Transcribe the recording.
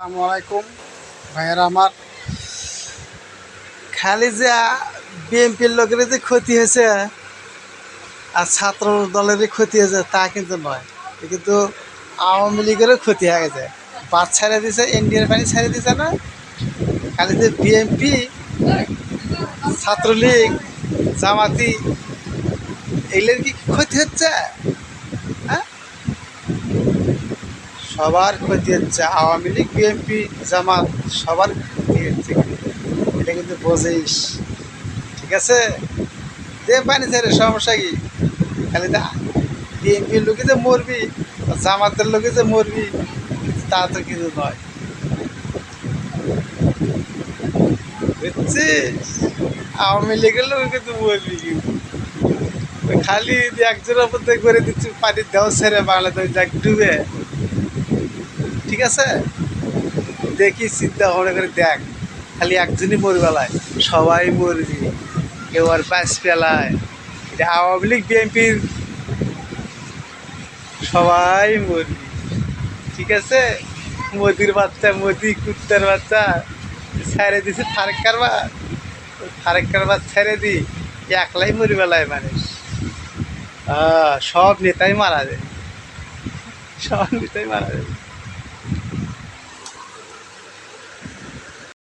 আসসালামু আলাইকুম ভাইয়েরা আমার। খালি যে বিএনপির লোকের যে ক্ষতি হয়েছে আর ছাত্র দলেরই ক্ষতি হয়েছে তা কিন্তু নয়, এ কিন্তু আওয়ামী লীগেরও ক্ষতি হয়ে গেছে। বাদ ছেড়ে দিছে, ইন্ডিয়ার পানি ছেড়ে দিছে না। খালি যে বিএনপি, ছাত্রলীগ, জামাতি এগুলোর কি ক্ষতি হচ্ছে? হ্যাঁ, সবার ক্ষতি হচ্ছে। আওয়ামী লীগ, বিএনপি, জামাত সবার ক্ষতি হচ্ছে। এটা কিন্তু বোঝেইস, ঠিক আছে? দে পানি ছেড়ে, সমস্যা কি? খালি বিএনপির লোকে যে মরবি, জামাতের লোকে যে মরবি, তা তো কিছু নয়, বুঝছিস? আওয়ামী লীগের লোকে কিন্তু মরবি, কিন্তু ওই খালি একজনের মধ্যে করে দিচ্ছি পানির দেওয়া ছেড়ে বাংলাদেশ যাক ডুবে, ঠিক আছে? দেখি চিন্তা ভাবনা করে দেখ, খালি একজনই মরবেলায় সবাই মরবি, কেউ আর পাশ পেলায়। এটা আওয়ামী লীগ বিএনপির সবাই মরবি, ঠিক আছে? মোদির বাচ্চা, মোদি কুত্তার বাচ্চা ছেড়ে দিছে ফারেক কারবার, ফারেক কারবার ছেড়ে দি একলাই মরি বেলায় মানুষ। সব নেতাই মারা যায়, সব নেতাই মারা যায়।